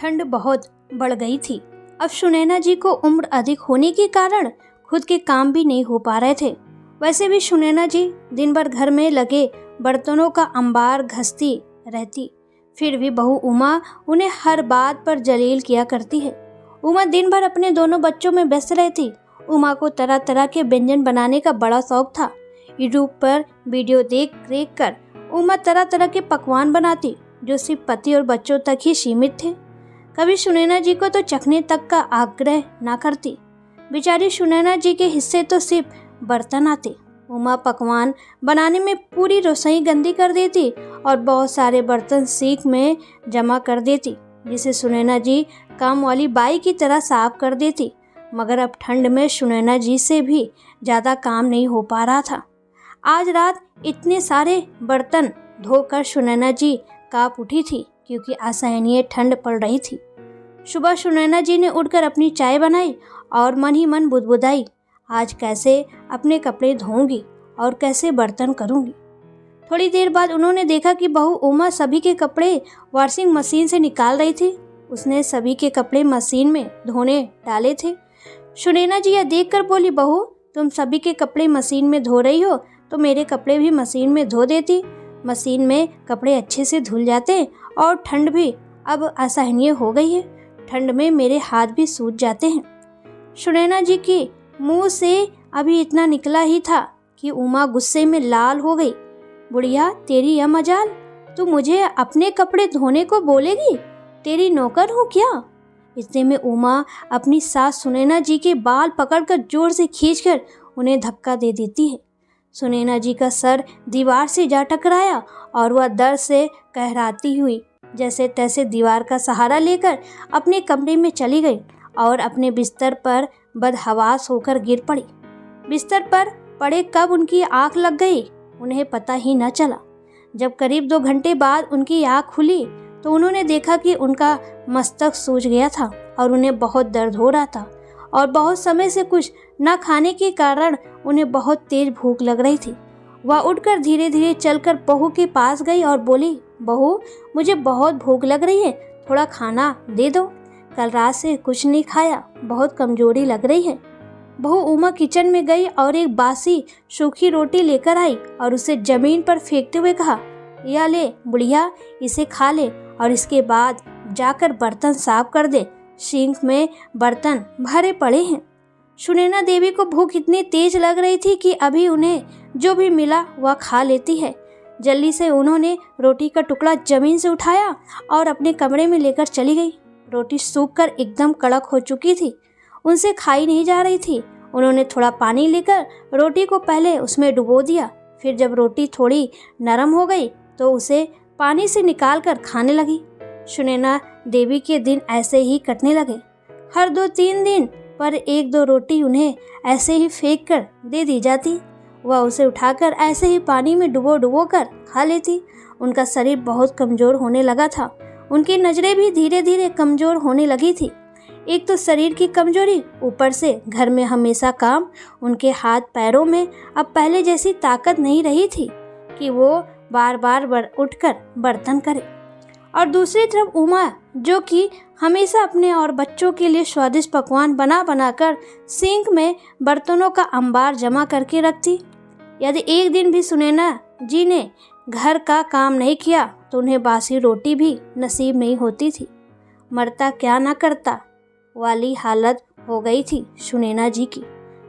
ठंड बहुत बढ़ गई थी। अब सुनैना जी को उम्र अधिक होने के कारण खुद के काम भी नहीं हो पा रहे थे। वैसे भी सुनैना जी दिन भर घर में लगे बर्तनों का अंबार घसती रहती, फिर भी बहू उमा उन्हें हर बात पर जलील किया करती है। उमा दिन भर अपने दोनों बच्चों में व्यस्त रहती। उमा को तरह तरह के व्यंजन बनाने का बड़ा शौक था। यूट्यूब पर वीडियो देख देख कर उमा तरह तरह के पकवान बनाती जो सिर्फ पति और बच्चों तक ही सीमित थे। कभी सुनैना जी को तो चखने तक का आग्रह ना करती। बेचारी सुनैना जी के हिस्से तो सिर्फ बर्तन आते। उमा पकवान बनाने में पूरी रसोई गंदी कर देती और बहुत सारे बर्तन सींक में जमा कर देती, जिसे सुनैना जी काम वाली बाई की तरह साफ कर देती। मगर अब ठंड में सुनैना जी से भी ज़्यादा काम नहीं हो पा रहा था। आज रात इतने सारे बर्तन धोकर सुनैना जी काँप उठी थी, क्योंकि असहनीय ठंड पड़ रही थी। सुबह सुनैना जी ने उठकर अपनी चाय बनाई और मन ही मन बुदबुदाई, आज कैसे अपने कपड़े धोऊंगी और कैसे बर्तन करूंगी। थोड़ी देर बाद उन्होंने देखा कि बहू उमा सभी के कपड़े वॉशिंग मशीन से निकाल रही थी। उसने सभी के कपड़े मशीन में धोने डाले थे। सुनैना जी यह देखकर बोली, बहू तुम सभी के कपड़े मशीन में धो रही हो तो मेरे कपड़े भी मशीन में धो देती। मशीन में कपड़े अच्छे से धुल जाते और ठंड भी अब असहनीय हो गई है। ठंड में मेरे हाथ भी सूज जाते हैं। सुनैना जी के मुंह से अभी इतना निकला ही था कि उमा गुस्से में लाल हो गई। बुढ़िया, तेरी यह मजाल, तू मुझे अपने कपड़े धोने को बोलेगी? तेरी नौकर हूँ क्या? इतने में उमा अपनी सास सुनैना जी के बाल पकड़कर जोर से खींचकर उन्हें धक्का दे देती है। सुनैना जी का सर दीवार से जा टकराया और वह दर्द से कहराती हुई जैसे तैसे दीवार का सहारा लेकर अपने कमरे में चली गई और अपने बिस्तर पर बदहवास होकर गिर पड़ी। बिस्तर पर पड़े कब उनकी आंख लग गई उन्हें पता ही न चला। जब करीब 2 घंटे बाद उनकी आंख खुली तो उन्होंने देखा कि उनका मस्तक सूज गया था और उन्हें बहुत दर्द हो रहा था और बहुत समय से कुछ न खाने के कारण उन्हें बहुत तेज भूख लग रही थी। वह उठकर धीरे धीरे चलकर बहू के पास गई और बोली, बहू मुझे बहुत भूख लग रही है, थोड़ा खाना दे दो। कल रात से कुछ नहीं खाया, बहुत कमजोरी लग रही है। बहू उमा किचन में गई और एक बासी सूखी रोटी लेकर आई और उसे जमीन पर फेंकते हुए कहा, या ले बुढ़िया, इसे खा ले और इसके बाद जाकर बर्तन साफ कर दे, सिंक में बर्तन भरे पड़े हैं। सुनैना देवी को भूख इतनी तेज लग रही थी कि अभी उन्हें जो भी मिला वह खा लेती है। जल्दी से उन्होंने रोटी का टुकड़ा जमीन से उठाया और अपने कमरे में लेकर चली गई। रोटी सूखकर एकदम कड़क हो चुकी थी, उनसे खाई नहीं जा रही थी। उन्होंने थोड़ा पानी लेकर रोटी को पहले उसमें डुबो दिया, फिर जब रोटी थोड़ी नरम हो गई तो उसे पानी से निकाल कर खाने लगी। सुनैना देवी के दिन ऐसे ही कटने लगे। हर 2-3 दिन पर 1-2 रोटी उन्हें ऐसे ही फेंक कर दे दी जाती। वह उसे उठाकर ऐसे ही पानी में डुबो कर खा लेती। उनका शरीर बहुत कमज़ोर होने लगा था। उनकी नज़रें भी धीरे धीरे कमज़ोर होने लगी थी। एक तो शरीर की कमजोरी, ऊपर से घर में हमेशा काम। उनके हाथ पैरों में अब पहले जैसी ताकत नहीं रही थी कि वो बार बार उठकर बर्तन करे। और दूसरी तरफ उमा, जो कि हमेशा अपने और बच्चों के लिए स्वादिष्ट पकवान बना कर सिंक में बर्तनों का अंबार जमा करके रखती। यदि एक दिन भी सुनैना जी ने घर का काम नहीं किया तो उन्हें बासी रोटी भी नसीब नहीं होती थी। मरता क्या ना करता वाली हालत हो गई थी सुनैना जी की।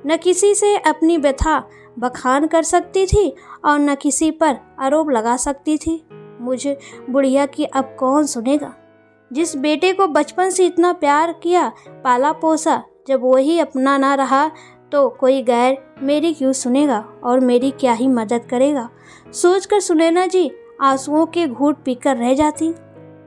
न किसी से अपनी व्यथा बखान कर सकती थी और न किसी पर आरोप लगा सकती थी। मुझे बुढ़िया की अब कौन सुनेगा? जिस बेटे को बचपन से इतना प्यार किया, पाला पोसा, जब वही अपना ना रहा तो कोई गैर मेरी क्यों सुनेगा और मेरी क्या ही मदद करेगा? सोचकर सुनैना जी आंसुओं के घूंट पीकर रह जाती।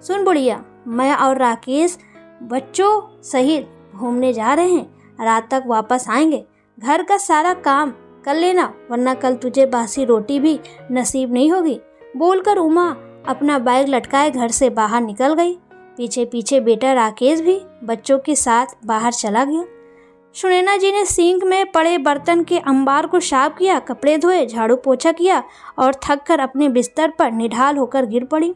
सुन बुढ़िया, मैं और राकेश बच्चों सहित घूमने जा रहे हैं, रात तक वापस आएंगे। घर का सारा काम कर लेना, वरना कल तुझे बासी रोटी भी नसीब नहीं होगी। बोलकर उमा अपना बैग लटकाए घर से बाहर निकल गई। पीछे पीछे बेटा राकेश भी बच्चों के साथ बाहर चला गया। सुनैना जी ने सिंक में पड़े बर्तन के अंबार को साफ किया, कपड़े धोए, झाड़ू पोछा किया और थक कर अपने बिस्तर पर निढाल होकर गिर पड़ी।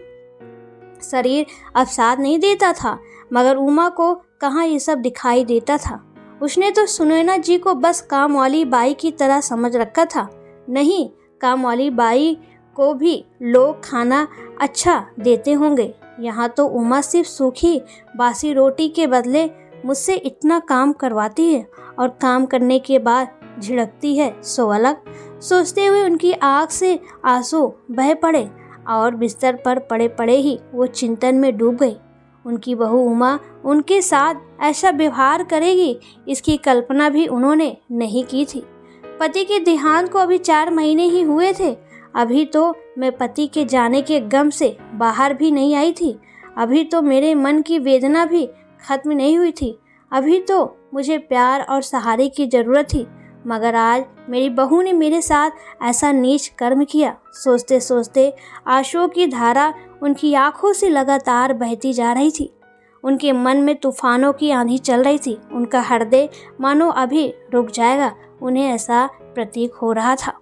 शरीर अब साथ नहीं देता था, मगर उमा को कहाँ ये सब दिखाई देता था। उसने तो सुनैना जी को बस काम वाली बाई की तरह समझ रखा था। नहीं, काम वाली बाई को भी लोग खाना अच्छा देते होंगे। यहाँ तो उमा सिर्फ सूखी बासी रोटी के बदले मुझसे इतना काम करवाती है और काम करने के बाद झिड़कती है सो अलग। सोचते हुए उनकी आँख से आंसू बह पड़े और बिस्तर पर पड़े पड़े ही वो चिंतन में डूब गई। उनकी बहू उमा उनके साथ ऐसा व्यवहार करेगी, इसकी कल्पना भी उन्होंने नहीं की थी। पति के देहांत को अभी 4 महीने ही हुए थे। अभी तो मैं पति के जाने के गम से बाहर भी नहीं आई थी। अभी तो मेरे मन की वेदना भी खत्म नहीं हुई थी। अभी तो मुझे प्यार और सहारे की ज़रूरत थी, मगर आज मेरी बहू ने मेरे साथ ऐसा नीच कर्म किया। सोचते सोचते आंसुओं की धारा उनकी आंखों से लगातार बहती जा रही थी। उनके मन में तूफानों की आंधी चल रही थी। उनका हृदय मानो अभी रुक जाएगा, उन्हें ऐसा प्रतीक हो रहा था।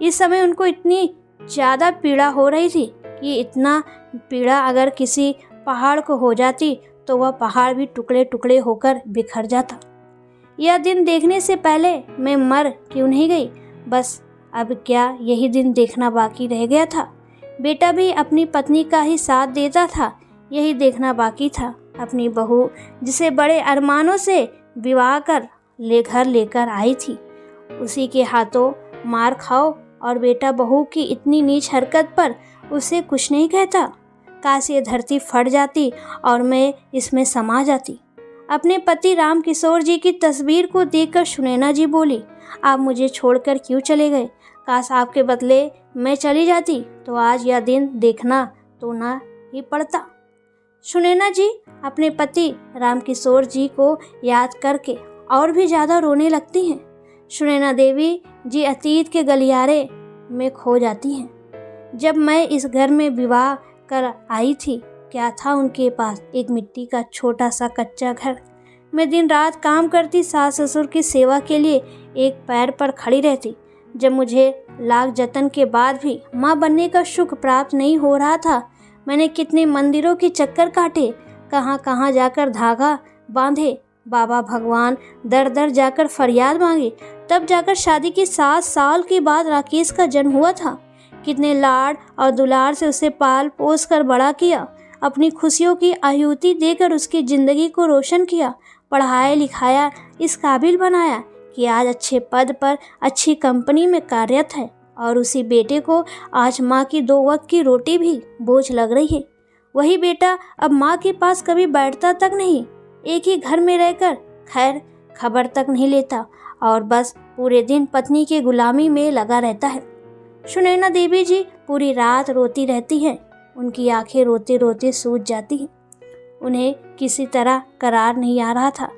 इस समय उनको इतनी ज़्यादा पीड़ा हो रही थी कि इतना पीड़ा अगर किसी पहाड़ को हो जाती तो वह पहाड़ भी टुकड़े टुकड़े होकर बिखर जाता। यह दिन देखने से पहले मैं मर क्यों नहीं गई? बस अब क्या यही दिन देखना बाकी रह गया था? बेटा भी अपनी पत्नी का ही साथ देता था, यही देखना बाकी था। अपनी बहू जिसे बड़े अरमानों से विवाह कर घर लेकर आई थी, उसी के हाथों मार खाओ और बेटा बहू की इतनी नीच हरकत पर उसे कुछ नहीं कहता। काश ये धरती फट जाती और मैं इसमें समा जाती। अपने पति राम किशोर जी की तस्वीर को देखकर सुनैना जी बोली, आप मुझे छोड़कर क्यों चले गए? काश आपके बदले मैं चली जाती तो आज यह दिन देखना तो ना ही पड़ता। सुनैना जी अपने पति राम किशोर जी को याद करके और भी ज़्यादा रोने लगती हैं। सुनैना देवी जी अतीत के गलियारे में खो जाती हैं। जब मैं इस घर में विवाह कर आई थी, क्या था उनके पास? एक मिट्टी का छोटा सा कच्चा घर। मैं दिन रात काम करती, सास ससुर की सेवा के लिए एक पैर पर खड़ी रहती। जब मुझे लाख जतन के बाद भी माँ बनने का सुख प्राप्त नहीं हो रहा था, मैंने कितने मंदिरों के चक्कर काटे, कहाँ कहाँ जाकर धागा बांधे, बाबा भगवान दर दर जाकर फरियाद मांगी। तब जाकर शादी के 7 साल के बाद राकेश का जन्म हुआ था। कितने लाड और दुलार से उसे पाल पोस कर बड़ा किया, अपनी खुशियों की आहुति देकर उसकी ज़िंदगी को रोशन किया, पढ़ाया लिखाया, इस काबिल बनाया कि आज अच्छे पद पर अच्छी कंपनी में कार्यरत है। और उसी बेटे को आज माँ की 2 वक्त की रोटी भी बोझ लग रही है। वही बेटा अब माँ के पास कभी बैठता तक नहीं, एक ही घर में रहकर खैर खबर तक नहीं लेता और बस पूरे दिन पत्नी की गुलामी में लगा रहता है। सुनैना देवी जी पूरी रात रोती रहती हैं। उनकी आंखें रोते रोते सूज जाती हैं। उन्हें किसी तरह करार नहीं आ रहा था।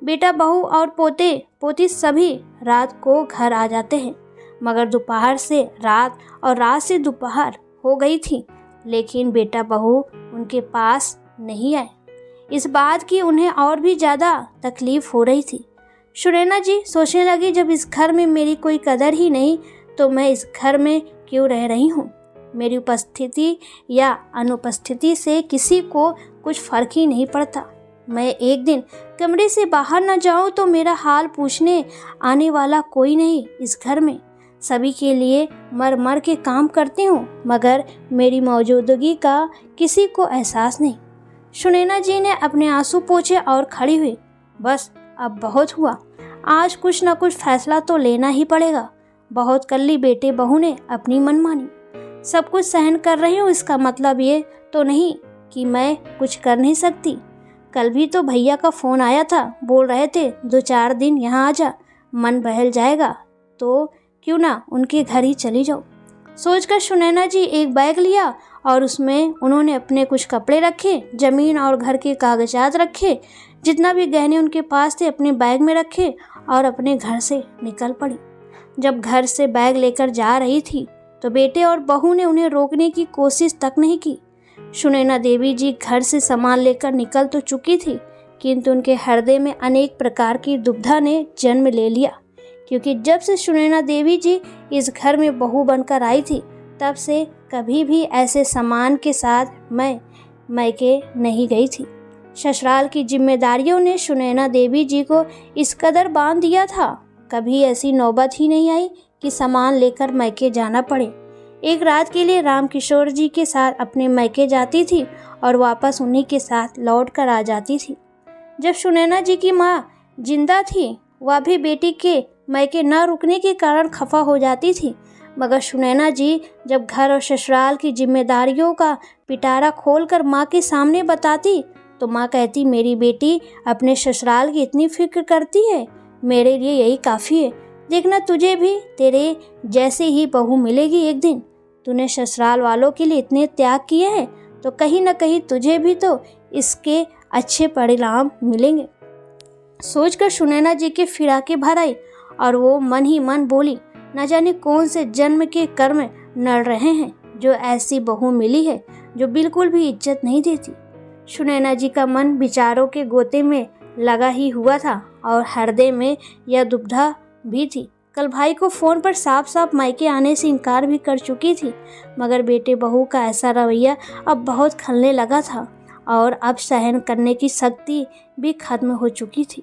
बेटा बहू और पोते पोती सभी रात को घर आ जाते हैं, मगर दोपहर से रात और रात से दोपहर हो गई थी, लेकिन बेटा बहू उनके पास नहीं आए। इस बात की उन्हें और भी ज़्यादा तकलीफ हो रही थी। सुनैना जी सोचने लगी, जब इस घर में मेरी कोई कदर ही नहीं तो मैं इस घर में क्यों रह रही हूँ? मेरी उपस्थिति या अनुपस्थिति से किसी को कुछ फर्क ही नहीं पड़ता। मैं एक दिन कमरे से बाहर न जाऊँ तो मेरा हाल पूछने आने वाला कोई नहीं इस घर में। सभी के लिए मर मर के काम करती हूँ, मगर मेरी मौजूदगी का किसी को एहसास नहीं। सुनैना जी ने अपने आंसू पोंछे और खड़ी हुई। बस अब बहुत हुआ, आज कुछ न कुछ फैसला तो लेना ही पड़ेगा। बहुत कर ली बेटे बहू ने अपनी मनमानी, सब कुछ सहन कर रही हूँ, इसका मतलब ये तो नहीं कि मैं कुछ कर नहीं सकती। कल भी तो भैया का फ़ोन आया था, बोल रहे थे 2-4 दिन यहाँ आ जा, मन बहल जाएगा तो क्यों ना उनके घर ही चली जाओ। सोचकर सुनैना जी एक बैग लिया और उसमें उन्होंने अपने कुछ कपड़े रखे, ज़मीन और घर के कागजात रखे, जितना भी गहने उनके पास थे अपने बैग में रखे और अपने घर से निकल पड़ी। जब घर से बैग लेकर जा रही थी तो बेटे और बहू ने उन्हें रोकने की कोशिश तक नहीं की। सुनैना देवी जी घर से सामान लेकर निकल तो चुकी थी, किंतु उनके हृदय में अनेक प्रकार की दुविधा ने जन्म ले लिया, क्योंकि जब से सुनैना देवी जी इस घर में बहू बनकर आई थी, तब से कभी भी ऐसे सामान के साथ मैं मैके नहीं गई थी। ससुराल की जिम्मेदारियों ने सुनैना देवी जी को इस कदर बांध दिया था, कभी ऐसी नौबत ही नहीं आई कि सामान लेकर मैके जाना पड़े। एक रात के लिए रामकिशोर जी के साथ अपने मैके जाती थी और वापस उन्हीं के साथ लौट कर आ जाती थी। जब सुनैना जी की माँ जिंदा थी, वह भी बेटी के मैके न रुकने के कारण खफा हो जाती थी, मगर सुनैना जी जब घर और ससुराल की जिम्मेदारियों का पिटारा खोलकर माँ के सामने बताती तो माँ कहती, मेरी बेटी अपने ससुराल की इतनी फिक्र करती है, मेरे लिए यही काफ़ी है। देखना, तुझे भी तेरे जैसे ही बहू मिलेगी एक दिन। तूने ससुराल वालों के लिए इतने त्याग किए हैं तो कहीं न कहीं तुझे भी तो इसके अच्छे परिणाम मिलेंगे। सोचकर सुनैना जी के फिराके भर आई और वो मन ही मन बोली, न जाने कौन से जन्म के कर्म नड़ रहे हैं जो ऐसी बहू मिली है जो बिल्कुल भी इज्जत नहीं देती। सुनैना जी का मन विचारों के गोते में लगा ही हुआ था और हृदय में यह दुविधा भी थी। कल भाई को फ़ोन पर साफ साफ मायके आने से इनकार भी कर चुकी थी, मगर बेटे बहू का ऐसा रवैया अब बहुत खलने लगा था और अब सहन करने की शक्ति भी खत्म हो चुकी थी।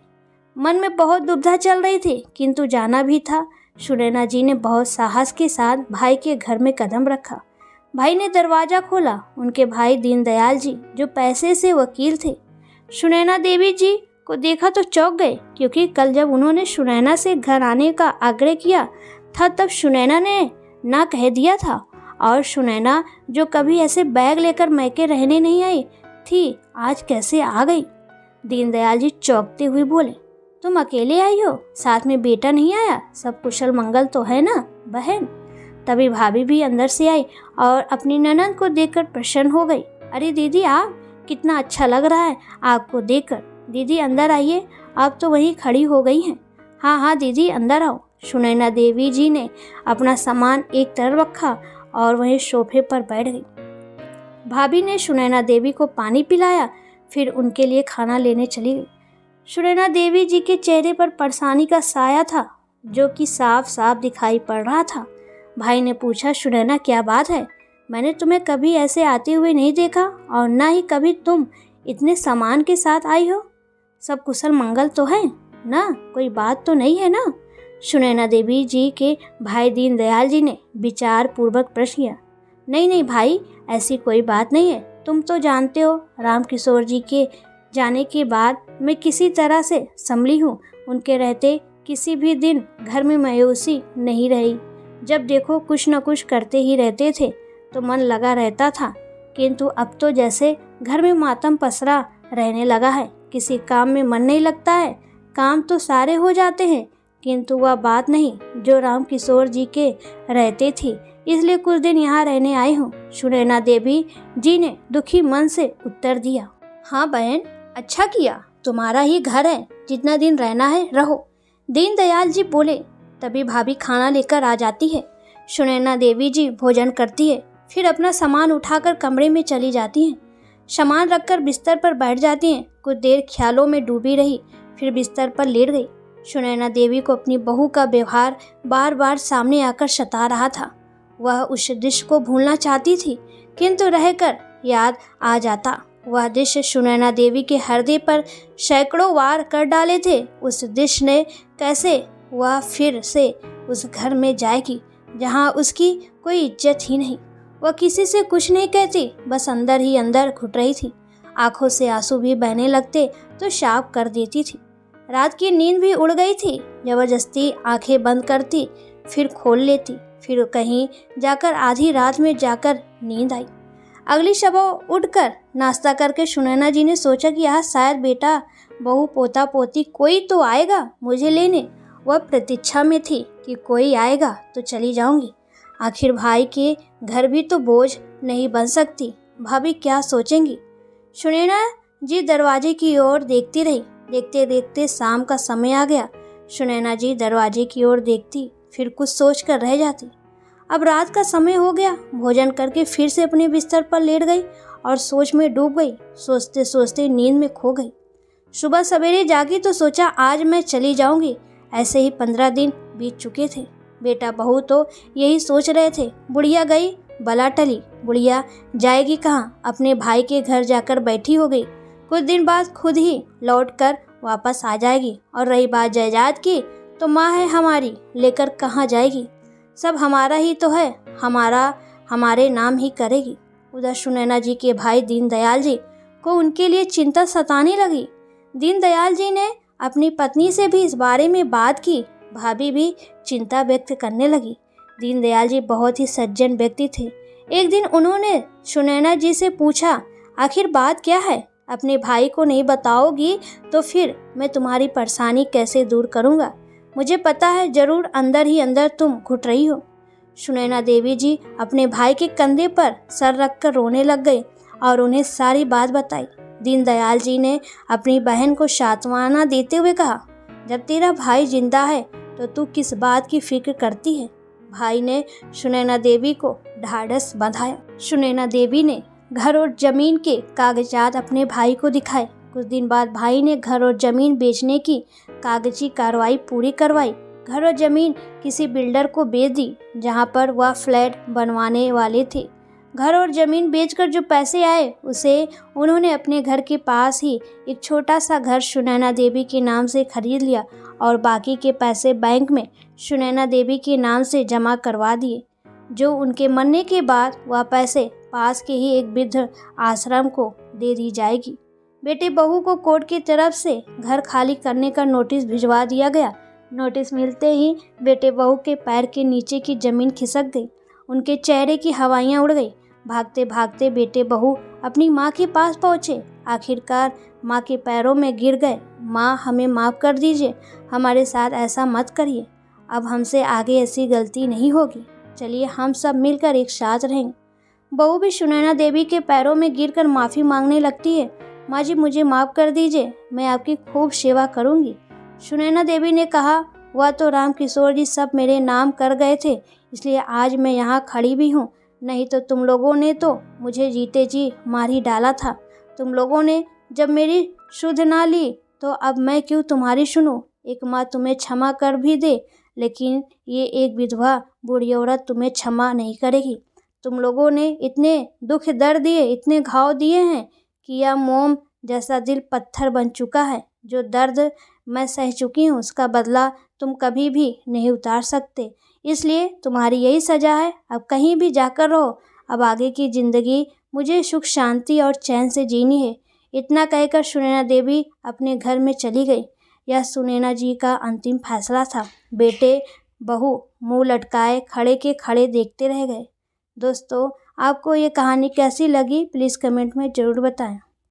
मन में बहुत दुविधा चल रही थी, किंतु जाना भी था। सुनैना जी ने बहुत साहस के साथ भाई के घर में कदम रखा। भाई ने दरवाज़ा खोला। उनके भाई दीनदयाल जी, जो पैसे से वकील थे, सुनैना देवी जी को देखा तो चौंक गए, क्योंकि कल जब उन्होंने सुनैना से घर आने का आग्रह किया था तब सुनैना ने ना कह दिया था, और सुनैना जो कभी ऐसे बैग लेकर मैके रहने नहीं आई थी, आज कैसे आ गई। दीनदयाल जी चौंकते हुए बोले, तुम अकेले आई हो, साथ में बेटा नहीं आया? सब कुशल मंगल तो है ना बहन? तभी भाभी भी अंदर से आई और अपनी ननद को देखकर प्रसन्न हो गई। अरे दीदी, आप कितना अच्छा लग रहा है आपको देखकर। दीदी अंदर आइए, आप तो वहीं खड़ी हो गई हैं। हाँ हाँ दीदी, अंदर आओ। सुनैना देवी जी ने अपना सामान एक तरफ रखा और वहीं सोफे पर बैठ गई। भाभी ने सुनैना देवी को पानी पिलाया, फिर उनके लिए खाना लेने चली गई। सुनैना देवी जी के चेहरे पर परेशानी का साया था, जो कि साफ साफ दिखाई पड़ रहा था। भाई ने पूछा, सुनैना क्या बात है? मैंने तुम्हें कभी ऐसे आते हुए नहीं देखा और ना ही कभी तुम इतने सामान के साथ आई हो। सब कुशल मंगल तो है ना? कोई बात तो नहीं है ना? सुनैना देवी जी के भाई दीनदयाल जी ने विचार पूर्वक प्रश्न किया। नहीं नहीं भाई, ऐसी कोई बात नहीं है। तुम तो जानते हो, रामकिशोर जी के जाने के बाद मैं किसी तरह से संभली हूँ। उनके रहते किसी भी दिन घर में मायूसी नहीं रही। जब देखो कुछ न कुछ करते ही रहते थे तो मन लगा रहता था, किंतु अब तो जैसे घर में मातम पसरा रहने लगा है। किसी काम में मन नहीं लगता है। काम तो सारे हो जाते हैं, किंतु वह बात नहीं जो रामकिशोर जी के रहते थी। इसलिए कुछ दिन यहाँ रहने आई हूँ। सुनैना देवी जी ने दुखी मन से उत्तर दिया। हाँ बहन, अच्छा किया, तुम्हारा ही घर है, जितना दिन रहना है रहो। दीनदयाल जी बोले। तभी भाभी खाना लेकर आ जाती है। सुनैना देवी जी भोजन करती है, फिर अपना सामान उठाकर कमरे में चली जाती हैं। सामान रखकर बिस्तर पर बैठ जाती हैं। कुछ देर ख्यालों में डूबी रही, फिर बिस्तर पर लेट गई। सुनैना देवी को अपनी बहू का व्यवहार बार बार सामने आकर सता रहा था। वह उस दृश्य को भूलना चाहती थी, किंतु रहकर याद आ जाता। वह दृश्य सुनैना देवी के हृदय पर सैकड़ों वार कर डाले थे। उस दृश्य ने कैसे वह फिर से उस घर में जाएगी जहाँ उसकी कोई इज्जत ही नहीं। वह किसी से कुछ नहीं कहती, बस अंदर ही अंदर घुट रही थी। आंखों से आंसू भी बहने लगते तो शाप कर देती थी। रात की नींद भी उड़ गई थी। जबरदस्ती आंखें बंद करती, फिर खोल लेती, फिर कहीं जाकर आधी रात में जाकर नींद आई। अगली सुबह उठकर नाश्ता करके सुनैना जी ने सोचा कि आज शायद बेटा बहू पोता पोती कोई तो आएगा मुझे लेने। वह प्रतीक्षा में थी कि कोई आएगा तो चली जाऊंगी। आखिर भाई के घर भी तो बोझ नहीं बन सकती। भाभी क्या सोचेंगी। सुनैना जी दरवाजे की ओर देखती रही। देखते देखते शाम का समय आ गया। सुनैना जी दरवाजे की ओर देखती, फिर कुछ सोच कर रह जाती। अब रात का समय हो गया। भोजन करके फिर से अपने बिस्तर पर लेट गई और सोच में डूब गई। सोचते सोचते नींद में खो गई। सुबह सवेरे जागी तो सोचा आज मैं चली जाऊंगी। ऐसे ही 15 दिन बीत चुके थे। बेटा बहू तो यही सोच रहे थे। बुढ़िया गई, बला टली। बुढ़िया जाएगी कहाँ, अपने भाई के घर जाकर बैठी हो गई। कुछ दिन बाद खुद ही लौटकर वापस आ जाएगी। और रही बात जायदाद की, तो माँ है हमारी, लेकर कहाँ जाएगी, सब हमारा ही तो है, हमारे नाम ही करेगी। उधर सुनैना जी के भाई दीनदयाल जी को उनके लिए चिंता सताने लगी। दीनदयाल जी ने अपनी पत्नी से भी इस बारे में बात की। भाभी भी चिंता व्यक्त करने लगी। दीनदयाल जी बहुत ही सज्जन व्यक्ति थे। एक दिन उन्होंने सुनैना जी से पूछा, आखिर बात क्या है, अपने भाई को नहीं बताओगी तो फिर मैं तुम्हारी परेशानी कैसे दूर करूँगा। मुझे पता है जरूर अंदर ही अंदर तुम घुट रही हो। सुनैना देवी जी अपने भाई के कंधे पर सर रखकर रोने लग गई और उन्हें सारी बात बताई। दीनदयाल जी ने अपनी बहन को सांत्वना देते हुए कहा, जब तेरा भाई जिंदा है तो तू किस बात की फिक्र करती है। भाई ने सुनैना देवी को ढाढ़स बंधाया। सुनैना देवी ने घर और जमीन के कागजात अपने भाई को दिखाए। कुछ दिन बाद भाई ने घर और जमीन बेचने की कागजी कार्रवाई पूरी करवाई। घर और जमीन किसी बिल्डर को बेच दी जहां पर वह फ्लैट बनवाने वाले थे। घर और जमीन बेचकर जो पैसे आए उसे उन्होंने अपने घर के पास ही एक छोटा सा घर सुनैना देवी के नाम से खरीद लिया और बाकी के पैसे बैंक में सुनैना देवी के नाम से जमा करवा दिए, जो उनके मरने के बाद वह पैसे पास के ही एक वृद्ध आश्रम को दे दी जाएगी। बेटे बहू को कोर्ट की तरफ से घर खाली करने का नोटिस भिजवा दिया गया। नोटिस मिलते ही बेटे बहू के पैर के नीचे की जमीन खिसक गई, उनके चेहरे की हवाइयाँ उड़ गई। भागते भागते बेटे बहू अपनी माँ के पास पहुँचे। आखिरकार माँ के पैरों में गिर गए। माँ, हमें माफ़ कर दीजिए, हमारे साथ ऐसा मत करिए, अब हमसे आगे ऐसी गलती नहीं होगी, चलिए हम सब मिलकर एक साथ रहेंगे। बहू भी सुनैना देवी के पैरों में गिरकर माफ़ी मांगने लगती है। माँ जी, मुझे माफ़ कर दीजिए, मैं आपकी खूब सेवा करूँगी। सुनैना देवी ने कहा, वह तो राम किशोर जी सब मेरे नाम कर गए थे, इसलिए आज मैं यहाँ खड़ी भी हूँ, नहीं तो तुम लोगों ने तो मुझे जीते जी मार ही डाला था। तुम लोगों ने जब मेरी सुध ना ली तो अब मैं क्यों तुम्हारी सुनूं। एक माँ तुम्हें क्षमा कर भी दे, लेकिन ये एक विधवा बूढ़ी औरत तुम्हें क्षमा नहीं करेगी। तुम लोगों ने इतने दुख दर्द दिए, इतने घाव दिए हैं कि यह मोम जैसा दिल पत्थर बन चुका है। जो दर्द मैं सह चुकी हूँ उसका बदला तुम कभी भी नहीं उतार सकते, इसलिए तुम्हारी यही सज़ा है। अब कहीं भी जाकर रहो, अब आगे की ज़िंदगी मुझे सुख शांति और चैन से जीनी है। इतना कहकर सुनैना देवी अपने घर में चली गई। यह सुनैना जी का अंतिम फैसला था। बेटे बहू मुंह लटकाए खड़े के खड़े देखते रह गए। दोस्तों, आपको ये कहानी कैसी लगी प्लीज़ कमेंट में ज़रूर बताएं।